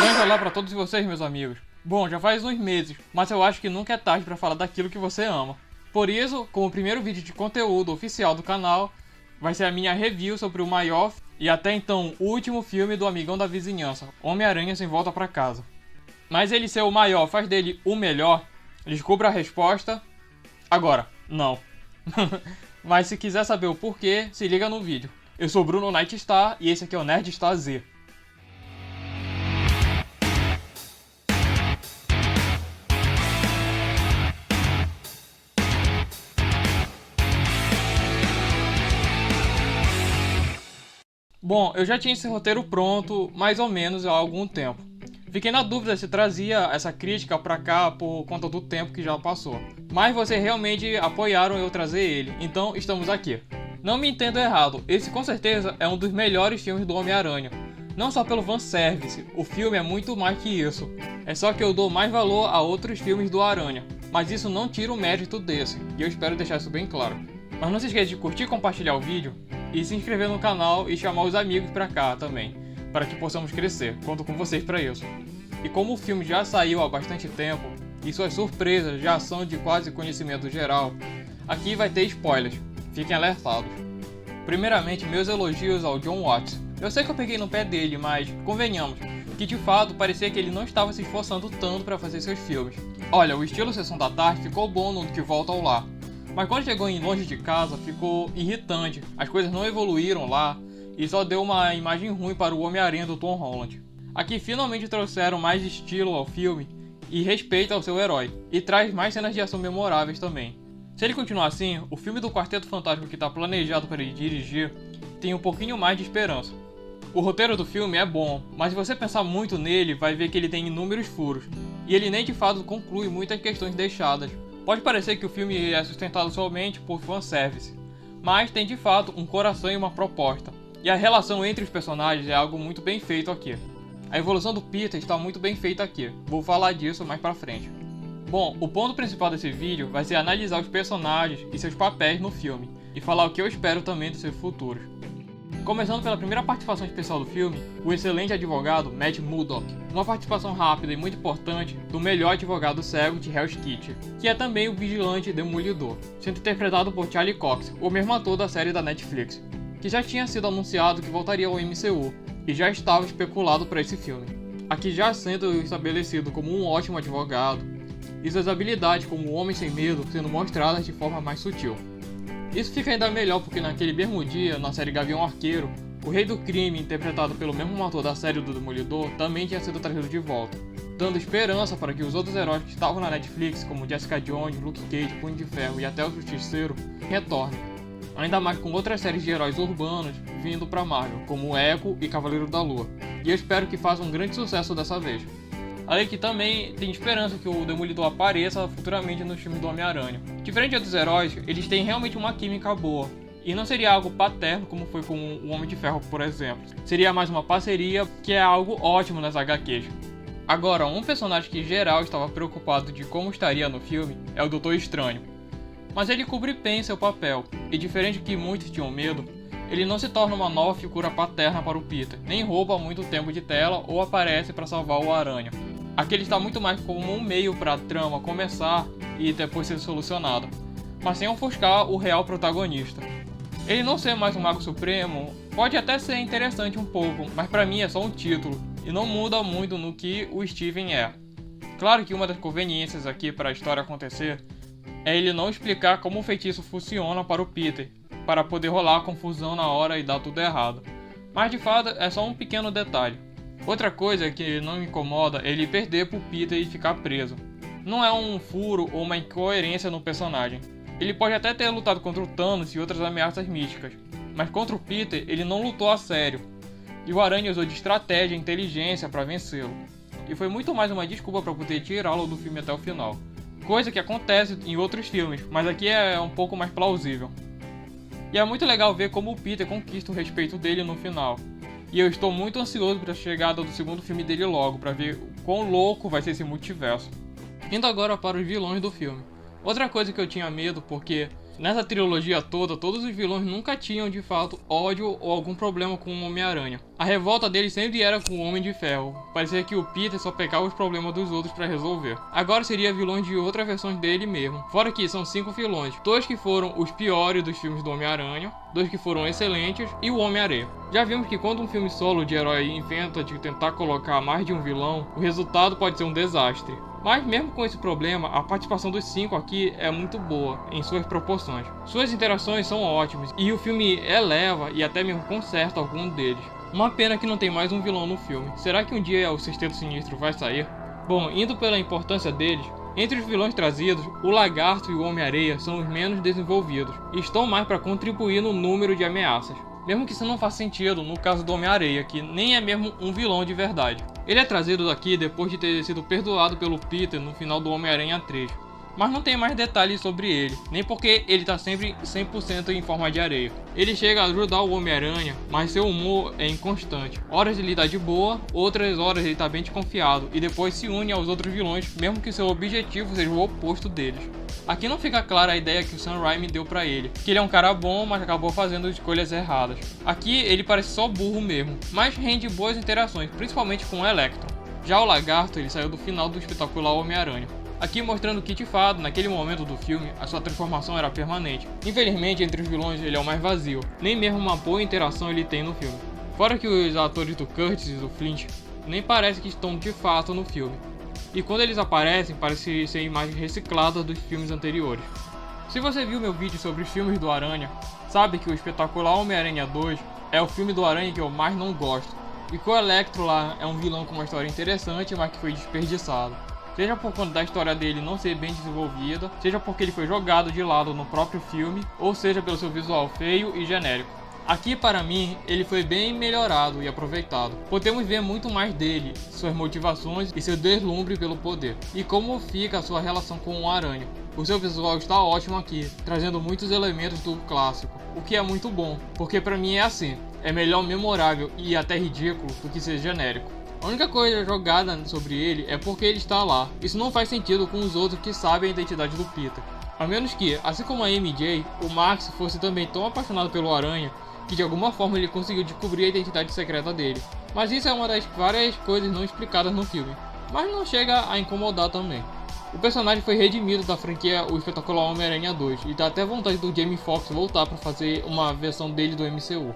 grande olá pra todos vocês, meus amigos. Bom, já faz uns meses, mas eu acho que nunca é tarde pra falar daquilo que você ama. Por isso, como primeiro vídeo de conteúdo oficial do canal, vai ser a minha review sobre o maior e até então o último filme do amigão da vizinhança, Homem-Aranha Sem Volta Pra Casa. Mas ele ser o maior faz dele o melhor? Descubra a resposta agora. Não. Mas se quiser saber o porquê, se liga no vídeo. Eu sou Bruno Nightstar e esse aqui é o Nerdstar Z. Bom, eu já tinha esse roteiro pronto, mais ou menos, há algum tempo. Fiquei na dúvida se trazia essa crítica pra cá por conta do tempo que já passou. Mas vocês realmente apoiaram eu trazer ele, então estamos aqui. Não me entenda errado, esse com certeza é um dos melhores filmes do Homem-Aranha. Não só pelo fanservice, o filme é muito mais que isso. É só que eu dou mais valor a outros filmes do Aranha. Mas isso não tira o mérito desse, e eu espero deixar isso bem claro. Mas não se esqueça de curtir e compartilhar o vídeo, e se inscrever no canal e chamar os amigos pra cá também, para que possamos crescer. Conto com vocês para isso. E como o filme já saiu há bastante tempo, e suas surpresas já são de quase conhecimento geral, aqui vai ter spoilers, fiquem alertados. Primeiramente, meus elogios ao Jon Watts. Eu sei que eu peguei no pé dele, mas convenhamos, que de fato parecia que ele não estava se esforçando tanto para fazer seus filmes. Olha, o estilo Sessão da Tarde ficou bom no De Volta ao Lar, mas quando chegou em Longe de Casa ficou irritante, as coisas não evoluíram lá e só deu uma imagem ruim para o Homem-Aranha do Tom Holland. Aqui finalmente trouxeram mais estilo ao filme e respeito ao seu herói, e traz mais cenas de ação memoráveis também. Se ele continuar assim, o filme do Quarteto Fantástico que está planejado para ele dirigir tem um pouquinho mais de esperança. O roteiro do filme é bom, mas se você pensar muito nele, vai ver que ele tem inúmeros furos, e ele nem de fato conclui muitas questões deixadas. Pode parecer que o filme é sustentado somente por fanservice, mas tem de fato um coração e uma proposta. E a relação entre os personagens é algo muito bem feito aqui. A evolução do Peter está muito bem feita aqui, vou falar disso mais pra frente. Bom, o ponto principal desse vídeo vai ser analisar os personagens e seus papéis no filme, e falar o que eu espero também dos seus futuros. Começando pela primeira participação especial do filme, o excelente advogado Matt Murdock. Uma participação rápida e muito importante do melhor advogado cego de Hell's Kitchen, que é também o vigilante Demolidor, sendo interpretado por Charlie Cox, o mesmo ator da série da Netflix, que já tinha sido anunciado que voltaria ao MCU, e já estava especulado para esse filme. Aqui já sendo estabelecido como um ótimo advogado, e suas habilidades como homem sem medo sendo mostradas de forma mais sutil. Isso fica ainda melhor porque naquele mesmo dia, na série Gavião Arqueiro, o Rei do Crime, interpretado pelo mesmo ator da série do Demolidor, também tinha sido trazido de volta, dando esperança para que os outros heróis que estavam na Netflix, como Jessica Jones, Luke Cage, Punho de Ferro e até o Justiceiro, retornem. Ainda mais com outras séries de heróis urbanos vindo pra Marvel, como Echo e Cavaleiro da Lua, e eu espero que façam um grande sucesso dessa vez. Além que também tem esperança que o Demolidor apareça futuramente nos filmes do Homem-Aranha. Diferente dos heróis, eles têm realmente uma química boa, e não seria algo paterno como foi com o Homem de Ferro, por exemplo. Seria mais uma parceria, que é algo ótimo nas HQs. Agora, um personagem que em geral estava preocupado de como estaria no filme é o Doutor Estranho. Mas ele cumpre bem seu papel, e diferente do que muitos tinham medo, ele não se torna uma nova figura paterna para o Peter, nem rouba muito tempo de tela ou aparece para salvar o Aranha. Aqui ele está muito mais como um meio para a trama começar e depois ser solucionada, mas sem ofuscar o real protagonista. Ele não ser mais um Mago Supremo pode até ser interessante um pouco, mas para mim é só um título, e não muda muito no que o Steven é. Claro que uma das conveniências aqui para a história acontecer é ele não explicar como o feitiço funciona para o Peter, para poder rolar a confusão na hora e dar tudo errado. Mas de fato é só um pequeno detalhe. Outra coisa que não me incomoda é ele perder pro Peter e ficar preso. Não é um furo ou uma incoerência no personagem. Ele pode até ter lutado contra o Thanos e outras ameaças místicas, mas contra o Peter ele não lutou a sério. E o Aranha usou de estratégia e inteligência para vencê-lo. E foi muito mais uma desculpa para poder tirá-lo do filme até o final. Coisa que acontece em outros filmes, mas aqui é um pouco mais plausível. E é muito legal ver como o Peter conquista o respeito dele no final. E eu estou muito ansioso para a chegada do segundo filme dele logo, para ver o quão louco vai ser esse multiverso. Indo agora para os vilões do filme. Outra coisa que eu tinha medo, porque Nessa trilogia toda, todos os vilões nunca tinham de fato ódio ou algum problema com o Homem-Aranha. A revolta deles sempre era com o Homem de Ferro. Parecia que o Peter só pegava os problemas dos outros pra resolver. Agora seria vilões de outras versões dele mesmo. Fora que são 5 vilões, 2 que foram os piores dos filmes do Homem-Aranha, 2 que foram excelentes e o Homem-Aranha. Já vimos que quando um filme solo de herói inventa de tentar colocar mais de um vilão, o resultado pode ser um desastre. Mas mesmo com esse problema, a participação dos 5 aqui é muito boa, em suas proporções. Suas interações são ótimas, e o filme eleva e até mesmo conserta algum deles. Uma pena que não tem mais um vilão no filme. Será que um dia o Sexteto Sinistro vai sair? Bom, indo pela importância deles, entre os vilões trazidos, o Lagarto e o Homem-Areia são os menos desenvolvidos, e estão mais para contribuir no número de ameaças. Mesmo que isso não faça sentido no caso do Homem-Areia, que nem é mesmo um vilão de verdade. Ele é trazido daqui depois de ter sido perdoado pelo Peter no final do Homem-Aranha 3. Mas não tem mais detalhes sobre ele, nem porque ele tá sempre 100% em forma de areia. Ele chega a ajudar o Homem-Aranha, mas seu humor é inconstante. Horas ele tá de boa, outras horas ele tá bem desconfiado, e depois se une aos outros vilões, mesmo que seu objetivo seja o oposto deles. Aqui não fica clara a ideia que o Sam Raimi deu pra ele, que ele é um cara bom, mas acabou fazendo escolhas erradas. Aqui ele parece só burro mesmo, mas rende boas interações, principalmente com o Electro. Já o Lagarto, ele saiu do final do espetacular Homem-Aranha. Aqui mostrando que de fato, naquele momento do filme, a sua transformação era permanente. Infelizmente, entre os vilões ele é o mais vazio, nem mesmo uma boa interação ele tem no filme. Fora que os atores do Curtis e do Flint nem parece que estão de fato no filme. E quando eles aparecem, parece ser imagens recicladas dos filmes anteriores. Se você viu meu vídeo sobre os filmes do Aranha, sabe que o espetacular Homem-Aranha 2 é o filme do Aranha que eu mais não gosto. E que o Electro lá é um vilão com uma história interessante, mas que foi desperdiçado. Seja por conta da história dele não ser bem desenvolvida, seja porque ele foi jogado de lado no próprio filme, ou seja pelo seu visual feio e genérico. Aqui, para mim, ele foi bem melhorado e aproveitado. Podemos ver muito mais dele, suas motivações e seu deslumbre pelo poder. E como fica a sua relação com o Aranha. O seu visual está ótimo aqui, trazendo muitos elementos do clássico, o que é muito bom, porque para mim é assim, é melhor memorável e até ridículo do que ser genérico. A única coisa jogada sobre ele é porque ele está lá. Isso não faz sentido com os outros que sabem a identidade do Peter. A menos que, assim como a MJ, o Max fosse também tão apaixonado pelo Aranha que de alguma forma ele conseguiu descobrir a identidade secreta dele. Mas isso é uma das várias coisas não explicadas no filme, mas não chega a incomodar também. O personagem foi redimido da franquia O Espetacular Homem-Aranha 2 e dá até vontade do Jamie Foxx voltar para fazer uma versão dele do MCU.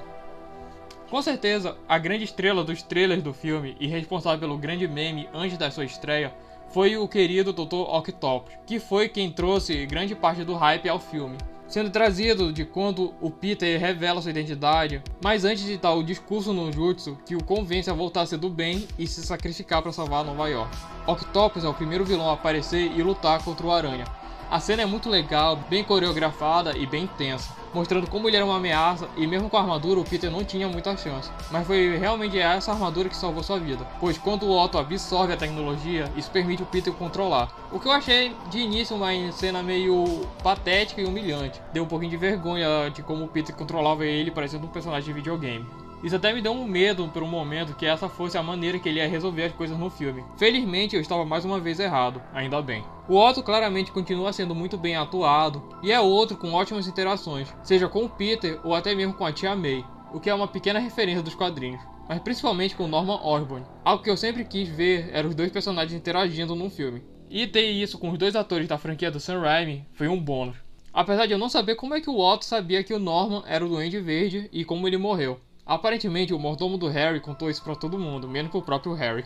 Com certeza, a grande estrela dos trailers do filme e responsável pelo grande meme antes da sua estreia foi o querido Dr. Octopus, que foi quem trouxe grande parte do hype ao filme, sendo trazido de quando o Peter revela sua identidade, mas antes de tal o discurso no Jutsu que o convence a voltar a ser do bem e se sacrificar para salvar Nova York. Octopus é o primeiro vilão a aparecer e lutar contra o Aranha. A cena é muito legal, bem coreografada e bem tensa, mostrando como ele era uma ameaça e mesmo com a armadura o Peter não tinha muita chance. Mas foi realmente essa armadura que salvou sua vida, pois quando o Otto absorve a tecnologia, isso permite o Peter controlar. O que eu achei de início uma cena meio patética e humilhante. Deu um pouquinho de vergonha de como o Peter controlava ele parecendo um personagem de videogame. Isso até me deu um medo por um momento que essa fosse a maneira que ele ia resolver as coisas no filme. Felizmente eu estava mais uma vez errado, ainda bem. O Otto claramente continua sendo muito bem atuado e é outro com ótimas interações, seja com o Peter ou até mesmo com a tia May, o que é uma pequena referência dos quadrinhos, mas principalmente com Norman Osborn. Algo que eu sempre quis ver era os dois personagens interagindo num filme. E ter isso com os dois atores da franquia do Sam Raimi foi um bônus. Apesar de eu não saber como é que o Otto sabia que o Norman era o Duende Verde e como ele morreu. Aparentemente o mordomo do Harry contou isso pra todo mundo, menos pro próprio Harry.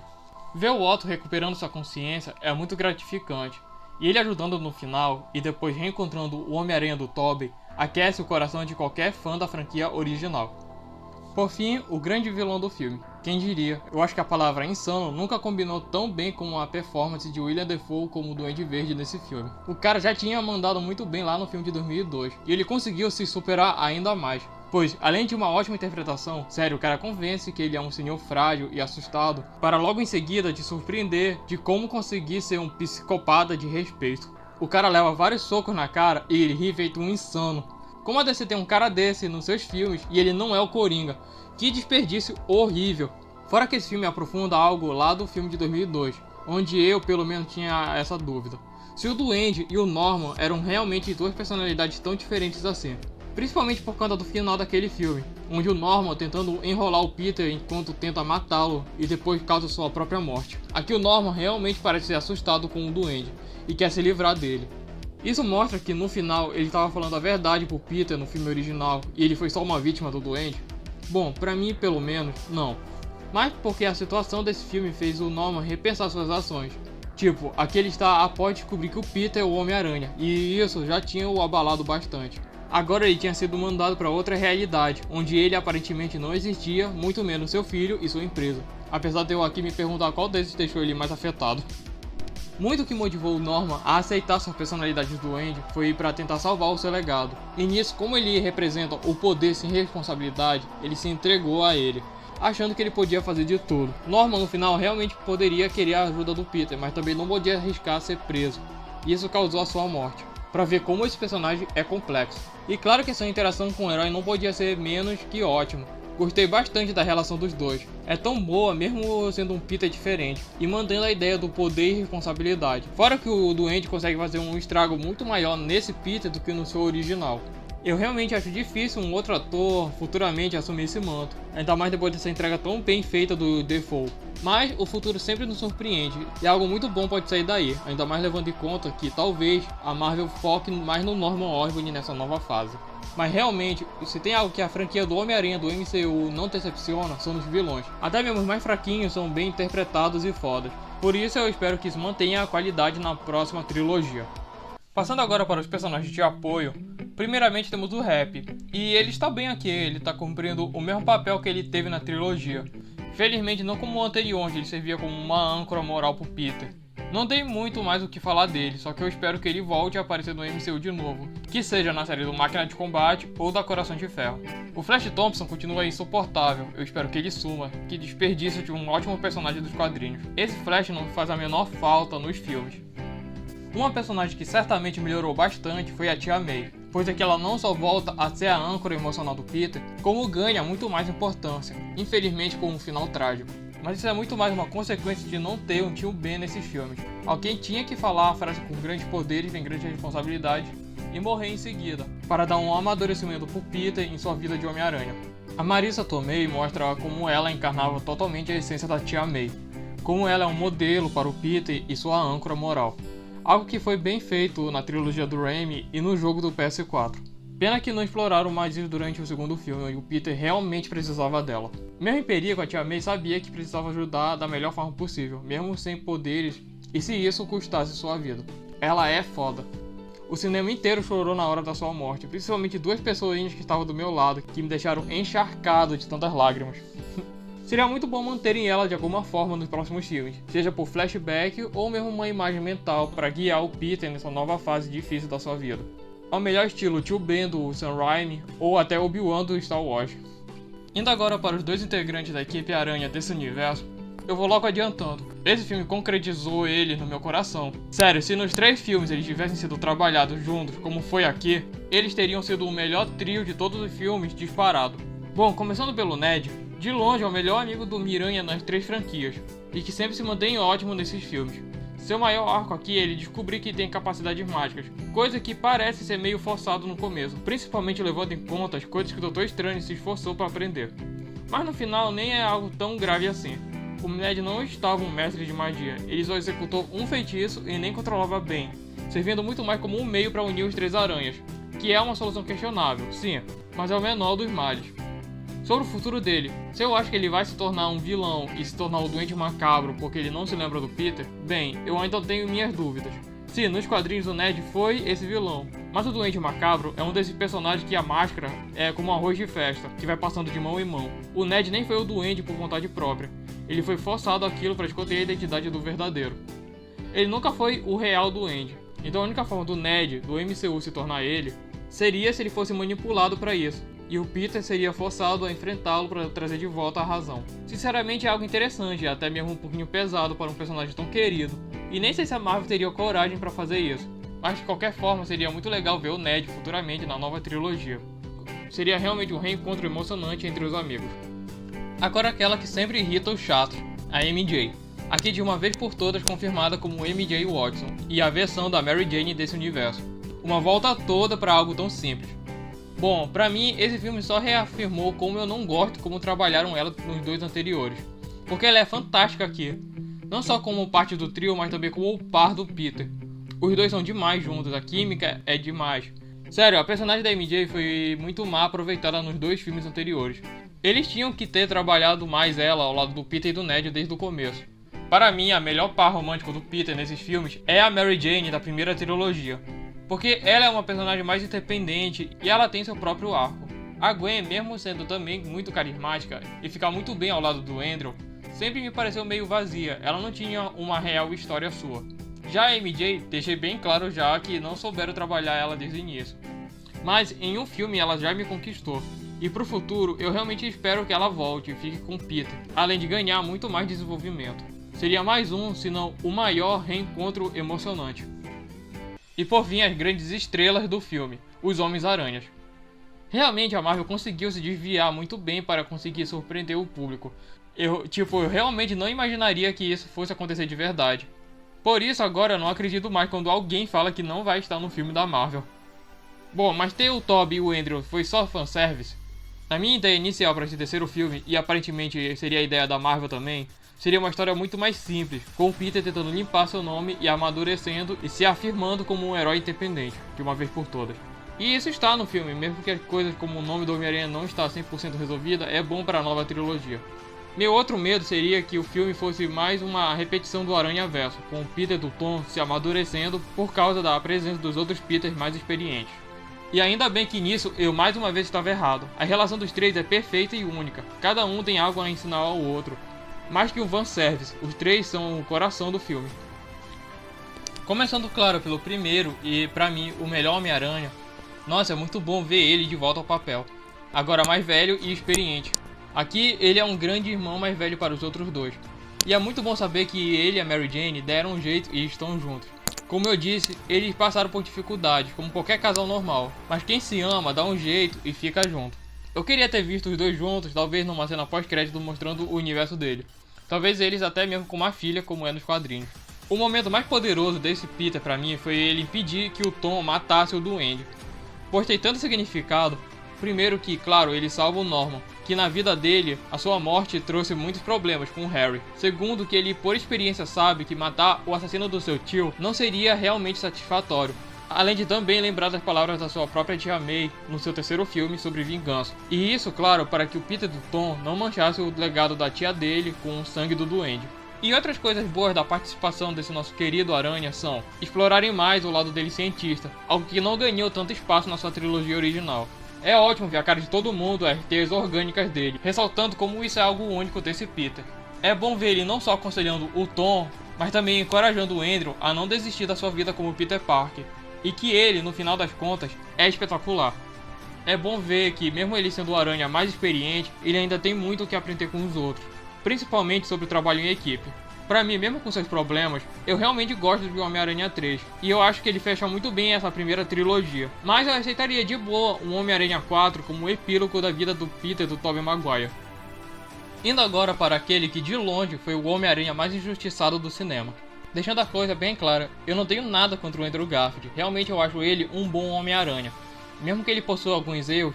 Ver o Otto recuperando sua consciência é muito gratificante, e ele ajudando no final e depois reencontrando o Homem-Aranha do Tobey aquece o coração de qualquer fã da franquia original. Por fim, o grande vilão do filme. Quem diria? Eu acho que a palavra insano nunca combinou tão bem com a performance de William Dafoe como o Duende Verde nesse filme. O cara já tinha mandado muito bem lá no filme de 2002, e ele conseguiu se superar ainda mais. Pois, além de uma ótima interpretação, sério, o cara convence que ele é um senhor frágil e assustado, para logo em seguida te surpreender de como conseguir ser um psicopata de respeito. O cara leva vários socos na cara e ele ri feito um insano. Como a DC tem um cara desse nos seus filmes e ele não é o Coringa? Que desperdício horrível! Fora que esse filme aprofunda algo lá do filme de 2002, onde eu pelo menos tinha essa dúvida. se o Duende e o Norman eram realmente duas personalidades tão diferentes assim. Principalmente por conta do final daquele filme, onde o Norman tentando enrolar o Peter enquanto tenta matá-lo e depois causa sua própria morte. Aqui o Norman realmente parece ser assustado com o Duende e quer se livrar dele. Isso mostra que no final ele estava falando a verdade pro Peter no filme original e ele foi só uma vítima do Duende? Bom, pra mim pelo menos, não. Mas porque a situação desse filme fez o Norman repensar suas ações. Tipo, aqui ele está após descobrir que o Peter é o Homem-Aranha, e isso já tinha o abalado bastante. Agora ele tinha sido mandado para outra realidade, onde ele aparentemente não existia, muito menos seu filho e sua empresa. Apesar de eu aqui me perguntar qual desses deixou ele mais afetado. Muito que motivou o Norman a aceitar sua personalidade de Duende foi para tentar salvar o seu legado. E nisso, como ele representa o poder sem responsabilidade, ele se entregou a ele, achando que ele podia fazer de tudo. Norman no final realmente poderia querer a ajuda do Peter, mas também não podia arriscar ser preso. E isso causou a sua morte. Para ver como esse personagem é complexo. E claro que sua interação com o herói não podia ser menos que ótimo. Gostei bastante da relação dos dois. É tão boa mesmo sendo um Peter diferente e mantendo a ideia do poder e responsabilidade. Fora que o Duende consegue fazer um estrago muito maior nesse Peter do que no seu original. Eu realmente acho difícil um outro ator futuramente assumir esse manto, ainda mais depois dessa entrega tão bem feita do Dafoe. Mas o futuro sempre nos surpreende e algo muito bom pode sair daí, ainda mais levando em conta que talvez a Marvel foque mais no Norman Osborn nessa nova fase. Mas realmente, se tem algo que a franquia do Homem-Aranha do MCU não decepciona, são os vilões. Até mesmo os mais fraquinhos são bem interpretados e fodas. Por isso eu espero que isso mantenha a qualidade na próxima trilogia. Passando agora para os personagens de apoio, primeiramente temos o Happy, e ele está bem aqui, ele está cumprindo o mesmo papel que ele teve na trilogia. Felizmente não como o anterior, onde ele servia como uma âncora moral pro Peter. Não tem muito mais o que falar dele, só que eu espero que ele volte a aparecer no MCU de novo, que seja na série do Máquina de Combate ou da Coração de Ferro. O Flash Thompson continua insuportável, eu espero que ele suma, que desperdício de um ótimo personagem dos quadrinhos. Esse Flash não faz a menor falta nos filmes. Uma personagem que certamente melhorou bastante foi a Tia May, pois é que ela não só volta a ser a âncora emocional do Peter, como ganha muito mais importância, infelizmente com um final trágico. Mas isso é muito mais uma consequência de não ter um tio Ben nesses filmes. Alguém tinha que falar a frase com grandes poderes vem grande responsabilidade e morrer em seguida, para dar um amadurecimento pro Peter em sua vida de Homem-Aranha. A Marisa Tomei mostra como ela encarnava totalmente a essência da Tia May, como ela é um modelo para o Peter e sua âncora moral. Algo que foi bem feito na trilogia do Raimi e no jogo do PS4. Pena que não exploraram mais isso durante o segundo filme, onde o Peter realmente precisava dela. Mesmo em perigo, a Tia May sabia que precisava ajudar da melhor forma possível, mesmo sem poderes, e se isso custasse sua vida. Ela é foda. O cinema inteiro chorou na hora da sua morte, principalmente duas pessoinhas que estavam do meu lado, que me deixaram encharcado de tantas lágrimas. Seria muito bom manterem ela de alguma forma nos próximos filmes, seja por flashback ou mesmo uma imagem mental para guiar o Peter nessa nova fase difícil da sua vida. Ao melhor estilo Tio Ben do Sam Raimi ou até Obi-Wan do Star Wars. Indo agora para os dois integrantes da equipe Aranha desse universo, eu vou logo adiantando. Esse filme concretizou ele no meu coração. Sério, se nos 3 filmes eles tivessem sido trabalhados juntos como foi aqui, eles teriam sido o melhor trio de todos os filmes disparado. Bom, começando pelo Ned, de longe é o melhor amigo do Miranha nas 3 franquias, e que sempre se mantém ótimo nesses filmes. Seu maior arco aqui é ele descobrir que tem capacidades mágicas, coisa que parece ser meio forçado no começo, principalmente levando em conta as coisas que o Doutor Estranho se esforçou para aprender. Mas no final nem é algo tão grave assim. O Ned não estava um mestre de magia, ele só executou um feitiço e nem controlava bem, servindo muito mais como um meio para unir os 3 aranhas, que é uma solução questionável, sim, mas é o menor dos males. Sobre o futuro dele, se eu acho que ele vai se tornar um vilão e se tornar o Duende Macabro porque ele não se lembra do Peter, bem, eu ainda tenho minhas dúvidas. Sim, nos quadrinhos o Ned foi esse vilão, mas o Duende Macabro é um desses personagens que a máscara é como um arroz de festa, que vai passando de mão em mão. O Ned nem foi o Duende por vontade própria, ele foi forçado àquilo para esconder a identidade do verdadeiro. Ele nunca foi o real Duende, então a única forma do Ned, do MCU, se tornar ele, seria se ele fosse manipulado para isso. E o Peter seria forçado a enfrentá-lo para trazer de volta a razão. Sinceramente é algo interessante e até mesmo um pouquinho pesado para um personagem tão querido. E nem sei se a Marvel teria coragem para fazer isso. Mas de qualquer forma seria muito legal ver o Ned futuramente na nova trilogia. Seria realmente um reencontro emocionante entre os amigos. Agora aquela que sempre irrita os chatos, a MJ. aqui de uma vez por todas confirmada como MJ Watson e a versão da Mary Jane desse universo. Uma volta toda para algo tão simples. Bom, pra mim esse filme só reafirmou como eu não gosto como trabalharam ela nos dois anteriores, porque ela é fantástica aqui, não só como parte do trio, mas também como o par do Peter. Os dois são demais juntos, a química é demais. Sério, a personagem da MJ foi muito mal aproveitada nos dois filmes anteriores. Eles tinham que ter trabalhado mais ela ao lado do Peter e do Ned desde o começo. Para mim, a melhor par romântico do Peter nesses filmes é a Mary Jane da primeira trilogia, porque ela é uma personagem mais independente e ela tem seu próprio arco. A Gwen, mesmo sendo também muito carismática e ficar muito bem ao lado do Andrew, sempre me pareceu meio vazia, ela não tinha uma real história sua. Já a MJ, deixei bem claro já que não souberam trabalhar ela desde o início. Mas em um filme ela já me conquistou, e pro futuro eu realmente espero que ela volte e fique com Peter, além de ganhar muito mais desenvolvimento. Seria mais um, se não o maior reencontro emocionante. E por fim, as grandes estrelas do filme, os Homens-Aranhas. Realmente a Marvel conseguiu se desviar muito bem para conseguir surpreender o público. Eu realmente não imaginaria que isso fosse acontecer de verdade. Por isso agora eu não acredito mais quando alguém fala que não vai estar no filme da Marvel. Bom, mas ter o Tobey e o Andrew foi só fanservice? Na minha ideia inicial para esse terceiro filme, e aparentemente seria a ideia da Marvel também, seria uma história muito mais simples, com o Peter tentando limpar seu nome e amadurecendo e se afirmando como um herói independente, de uma vez por todas. E isso está no filme, mesmo que as coisas como o nome do Homem-Aranha não está 100% resolvida, é bom para a nova trilogia. Meu outro medo seria que o filme fosse mais uma repetição do Aranha-Verso, com o Peter do Tom se amadurecendo por causa da presença dos outros Peters mais experientes. E ainda bem que nisso eu mais uma vez estava errado. A relação dos três é perfeita e única, cada um tem algo a ensinar ao outro. Mais que um fanservice, os três são o coração do filme. Começando claro pelo primeiro e pra mim o melhor Homem-Aranha, nossa, é muito bom ver ele de volta ao papel, agora mais velho e experiente. Aqui ele é um grande irmão mais velho para os outros dois. E é muito bom saber que ele e a Mary Jane deram um jeito e estão juntos. Como eu disse, eles passaram por dificuldades, como qualquer casal normal. Mas quem se ama dá um jeito e fica junto. Eu queria ter visto os dois juntos, talvez numa cena pós-crédito mostrando o universo dele. Talvez eles até mesmo com uma filha, como é nos quadrinhos. O momento mais poderoso desse Peter pra mim foi ele impedir que o Tom matasse o Duende. Pois tem tanto significado. Primeiro que, claro, ele salva o Norman, que na vida dele, a sua morte trouxe muitos problemas com o Harry. Segundo que ele por experiência sabe que matar o assassino do seu tio não seria realmente satisfatório. Além de também lembrar das palavras da sua própria tia May no seu terceiro filme sobre vingança. E isso, claro, para que o Peter do Tom não manchasse o legado da tia dele com o sangue do Duende. E outras coisas boas da participação desse nosso querido Aranha são explorarem mais o lado dele cientista, algo que não ganhou tanto espaço na sua trilogia original. É ótimo ver a cara de todo mundo, as teias orgânicas dele, ressaltando como isso é algo único desse Peter. É bom ver ele não só aconselhando o Tom, mas também encorajando o Andrew a não desistir da sua vida como Peter Parker. E que ele, no final das contas, é espetacular. É bom ver que, mesmo ele sendo o Aranha mais experiente, ele ainda tem muito o que aprender com os outros, principalmente sobre o trabalho em equipe. Pra mim, mesmo com seus problemas, eu realmente gosto de Homem-Aranha 3, e eu acho que ele fecha muito bem essa primeira trilogia. Mas eu aceitaria de boa um Homem-Aranha 4 como um epílogo da vida do Peter do Tobey Maguire. Indo agora para aquele que de longe foi o Homem-Aranha mais injustiçado do cinema. Deixando a coisa bem clara, eu não tenho nada contra o Andrew Garfield, realmente eu acho ele um bom Homem-Aranha. Mesmo que ele possua alguns erros,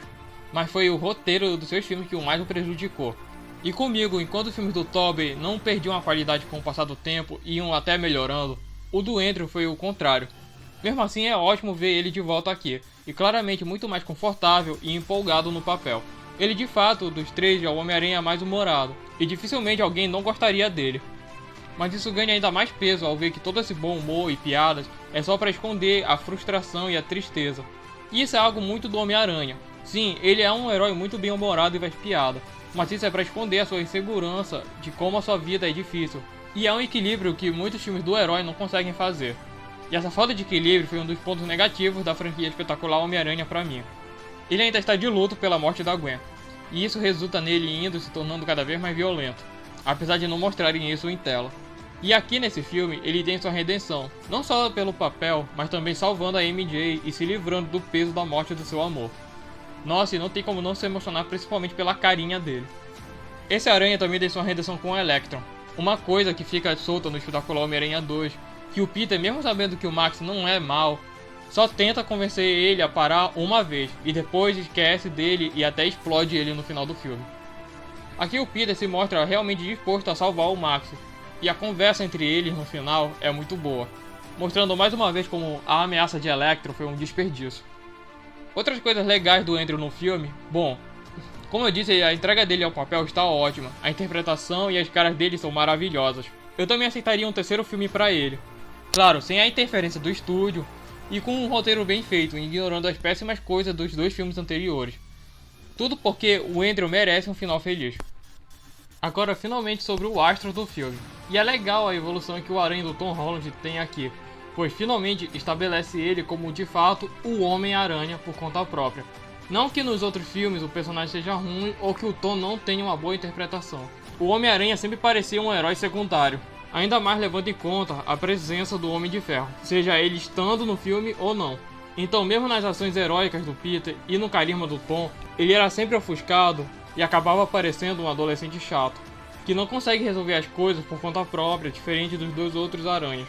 mas foi o roteiro dos seus filmes que o mais o prejudicou. E comigo, enquanto os filmes do Tobey não perdiam a qualidade com o passar do tempo e iam até melhorando, o do Andrew foi o contrário. Mesmo assim é ótimo ver ele de volta aqui, e claramente muito mais confortável e empolgado no papel. Ele de fato, dos três, é o Homem-Aranha mais humorado, e dificilmente alguém não gostaria dele. Mas isso ganha ainda mais peso ao ver que todo esse bom humor e piadas é só para esconder a frustração e a tristeza. E isso é algo muito do Homem-Aranha. Sim, ele é um herói muito bem humorado e faz piada, mas isso é para esconder a sua insegurança de como a sua vida é difícil. E é um equilíbrio que muitos filmes do herói não conseguem fazer. E essa falta de equilíbrio foi um dos pontos negativos da franquia espetacular Homem-Aranha pra mim. Ele ainda está de luto pela morte da Gwen, e isso resulta nele indo se tornando cada vez mais violento, apesar de não mostrarem isso em tela. E aqui nesse filme ele tem sua redenção, não só pelo papel, mas também salvando a MJ e se livrando do peso da morte do seu amor. Nossa, e não tem como não se emocionar, principalmente pela carinha dele. Esse Aranha também tem sua redenção com o Electron, Uma coisa que fica solta no Espetacular Homem-Aranha 2, que o Peter, mesmo sabendo que o Max não é mal, só tenta convencer ele a parar uma vez, e depois esquece dele e até explode ele no final do filme. Aqui o Peter se mostra realmente disposto a salvar o Max, e a conversa entre eles no final é muito boa, mostrando mais uma vez como a ameaça de Electro foi um desperdício. Outras coisas legais do Andrew no filme, bom, como eu disse, a entrega dele ao papel está ótima, a interpretação e as caras dele são maravilhosas. Eu também aceitaria um terceiro filme pra ele. Claro, sem a interferência do estúdio e com um roteiro bem feito, ignorando as péssimas coisas dos dois filmes anteriores. Tudo porque o Andrew merece um final feliz. Agora, finalmente sobre o astro do filme. E é legal a evolução que o Aranha do Tom Holland tem aqui, pois finalmente estabelece ele como de fato o Homem-Aranha por conta própria. Não que nos outros filmes o personagem seja ruim ou que o Tom não tenha uma boa interpretação. O Homem-Aranha sempre parecia um herói secundário, ainda mais levando em conta a presença do Homem de Ferro, seja ele estando no filme ou não. Então, mesmo nas ações heróicas do Peter e no carisma do Tom, ele era sempre ofuscado e acabava parecendo um adolescente chato, que não consegue resolver as coisas por conta própria, diferente dos dois outros aranhas.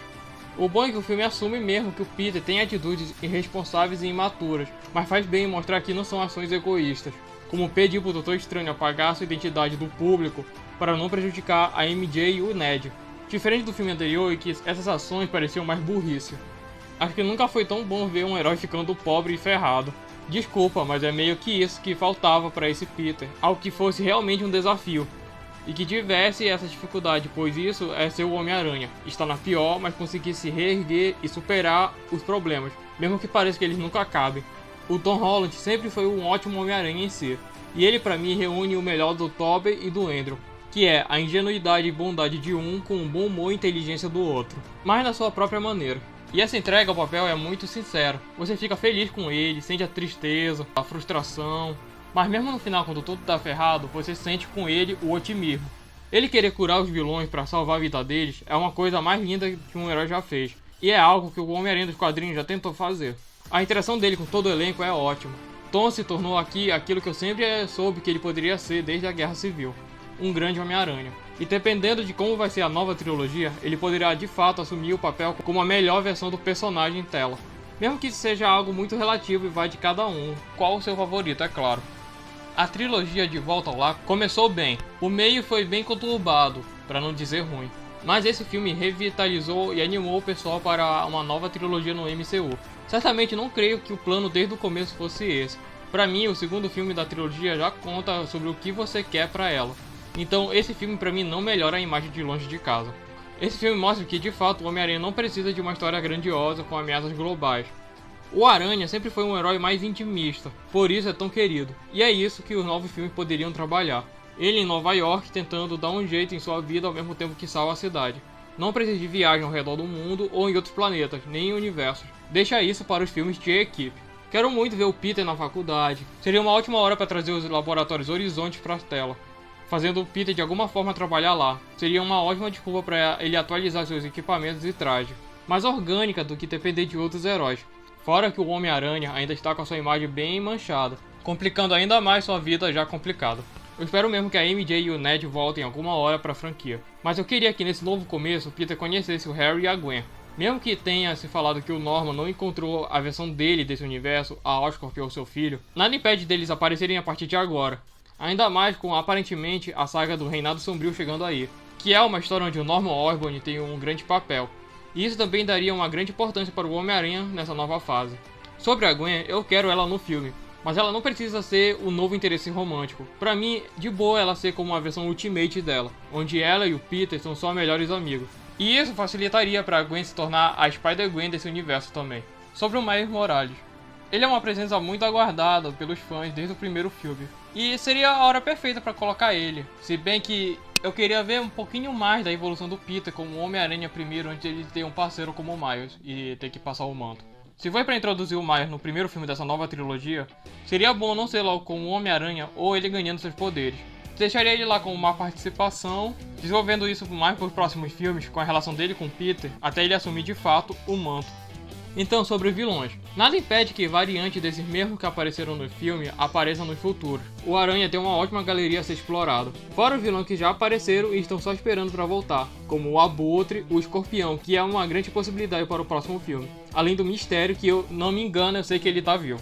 O bom é que o filme assume mesmo que o Peter tem atitudes irresponsáveis e imaturas, mas faz bem em mostrar que não são ações egoístas, como pedir pro Doutor Estranho apagar sua identidade do público para não prejudicar a MJ e o Ned. Diferente do filme anterior, em que essas ações pareciam mais burrice. Acho que nunca foi tão bom ver um herói ficando pobre e ferrado. Desculpa, mas é meio que isso que faltava para esse Peter, algo que fosse realmente um desafio. E que tivesse essa dificuldade, pois isso é ser o Homem-Aranha. Está na pior, mas conseguir se reerguer e superar os problemas, mesmo que pareça que eles nunca acabem. O Tom Holland sempre foi um ótimo Homem-Aranha em si, e ele pra mim reúne o melhor do Tobey e do Andrew, que é a ingenuidade e bondade de um com o bom humor e inteligência do outro, mas na sua própria maneira. E essa entrega ao papel é muito sincera, você fica feliz com ele, sente a tristeza, a frustração, mas mesmo no final, quando tudo tá ferrado, você sente com ele o otimismo. Ele querer curar os vilões para salvar a vida deles é uma coisa mais linda que um herói já fez, e é algo que o Homem-Aranha dos quadrinhos já tentou fazer. A interação dele com todo o elenco é ótima. Tom se tornou aqui aquilo que eu sempre soube que ele poderia ser desde a Guerra Civil, um grande Homem-Aranha. E dependendo de como vai ser a nova trilogia, ele poderá de fato assumir o papel como a melhor versão do personagem em tela. Mesmo que isso seja algo muito relativo e vai de cada um, qual o seu favorito, é claro. A trilogia De Volta ao Lar começou bem, o meio foi bem conturbado, para não dizer ruim. Mas esse filme revitalizou e animou o pessoal para uma nova trilogia no MCU. Certamente não creio que o plano desde o começo fosse esse. Para mim, o segundo filme da trilogia já conta sobre o que você quer para ela. Então esse filme para mim não melhora a imagem de Longe de Casa. Esse filme mostra que de fato o Homem-Aranha não precisa de uma história grandiosa com ameaças globais. O Aranha sempre foi um herói mais intimista, por isso é tão querido. E é isso que os novos filmes poderiam trabalhar. Ele em Nova York tentando dar um jeito em sua vida ao mesmo tempo que salva a cidade. Não precisa de viagem ao redor do mundo ou em outros planetas, nem em universos. Deixa isso para os filmes de equipe. Quero muito ver o Peter na faculdade. Seria uma ótima hora para trazer os laboratórios Horizonte para a tela, fazendo o Peter de alguma forma trabalhar lá. Seria uma ótima desculpa para ele atualizar seus equipamentos e traje. Mais orgânica do que depender de outros heróis. Fora que o Homem-Aranha ainda está com a sua imagem bem manchada, complicando ainda mais sua vida já complicada. Eu espero mesmo que a MJ e o Ned voltem alguma hora para a franquia. Mas eu queria que nesse novo começo o Peter conhecesse o Harry e a Gwen. Mesmo que tenha se falado que o Norman não encontrou a versão dele desse universo, a Oscorp ou seu filho, nada impede deles aparecerem a partir de agora. Ainda mais com aparentemente a saga do Reinado Sombrio chegando aí, que é uma história onde o Norman Osborn tem um grande papel. E isso também daria uma grande importância para o Homem-Aranha nessa nova fase. Sobre a Gwen, eu quero ela no filme, mas ela não precisa ser o novo interesse romântico. Pra mim, de boa ela ser como uma versão ultimate dela, onde ela e o Peter são só melhores amigos. E isso facilitaria para a Gwen se tornar a Spider-Gwen desse universo também. Sobre o Miles Morales. Ele é uma presença muito aguardada pelos fãs desde o primeiro filme. E seria a hora perfeita para colocar ele, se bem que eu queria ver um pouquinho mais da evolução do Peter como Homem-Aranha primeiro antes de ele ter um parceiro como o Miles e ter que passar o manto. Se foi para introduzir o Miles no primeiro filme dessa nova trilogia, seria bom não ser logo como Homem-Aranha ou ele ganhando seus poderes. Deixaria ele lá com uma participação, desenvolvendo isso mais para os próximos filmes com a relação dele com o Peter, até ele assumir de fato o manto. Então, sobre vilões. Nada impede que variantes desses mesmos que apareceram no filme apareçam no futuro. O Aranha tem uma ótima galeria a ser explorada. Fora os vilões que já apareceram e estão só esperando para voltar, como o Abutre, o Escorpião, que é uma grande possibilidade para o próximo filme. Além do Mistério, que eu não me engano, eu sei que ele tá vivo.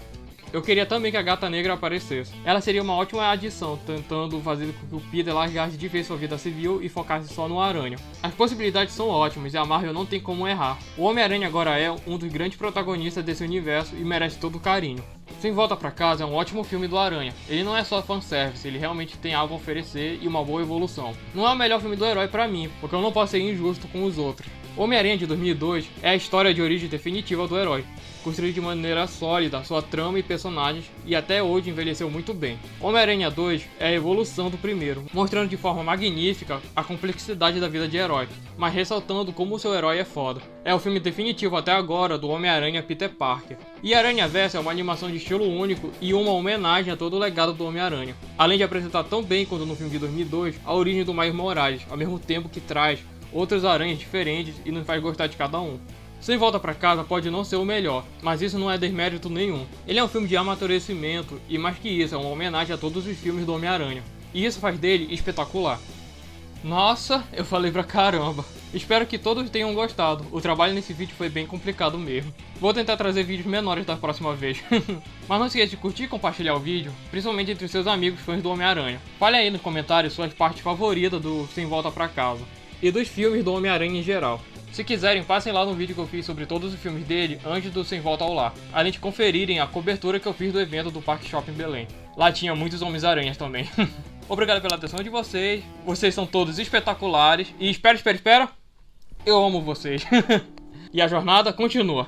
Eu queria também que a Gata Negra aparecesse. Ela seria uma ótima adição, tentando fazer com que o Peter largasse de vez sua vida civil e focasse só no Aranha. As possibilidades são ótimas e a Marvel não tem como errar. O Homem-Aranha agora é um dos grandes protagonistas desse universo e merece todo o carinho. Sem Volta Pra Casa é um ótimo filme do Aranha. Ele não é só fanservice, ele realmente tem algo a oferecer e uma boa evolução. Não é o melhor filme do herói pra mim, porque eu não posso ser injusto com os outros. Homem-Aranha de 2002 é a história de origem definitiva do herói, construído de maneira sólida sua trama e personagens, e até hoje envelheceu muito bem. Homem-Aranha 2 é a evolução do primeiro, mostrando de forma magnífica a complexidade da vida de herói, mas ressaltando como o seu herói é foda. É o filme definitivo até agora do Homem-Aranha Peter Parker. E Aranhaverso é uma animação de estilo único e uma homenagem a todo o legado do Homem-Aranha, além de apresentar tão bem quanto no filme de 2002 a origem do Miles Morales, ao mesmo tempo que traz outros aranhas diferentes e nos faz gostar de cada um. Sem Volta Pra Casa pode não ser o melhor, mas isso não é desmérito nenhum. Ele é um filme de amadurecimento e, mais que isso, é uma homenagem a todos os filmes do Homem-Aranha. E isso faz dele espetacular. Nossa, eu falei pra caramba. Espero que todos tenham gostado. O trabalho nesse vídeo foi bem complicado mesmo. Vou tentar trazer vídeos menores da próxima vez. Mas não esqueça de curtir e compartilhar o vídeo, principalmente entre seus amigos fãs do Homem-Aranha. Fale aí nos comentários suas partes favoritas do Sem Volta Pra Casa e dos filmes do Homem-Aranha em geral. Se quiserem, passem lá no vídeo que eu fiz sobre todos os filmes dele antes do Sem Volta ao Lar, além de conferirem a cobertura que eu fiz do evento do Parque Shopping Belém. Lá tinha muitos Homens-Aranhas também. Obrigado pela atenção de vocês, vocês são todos espetaculares e espera, eu amo vocês. E a jornada continua.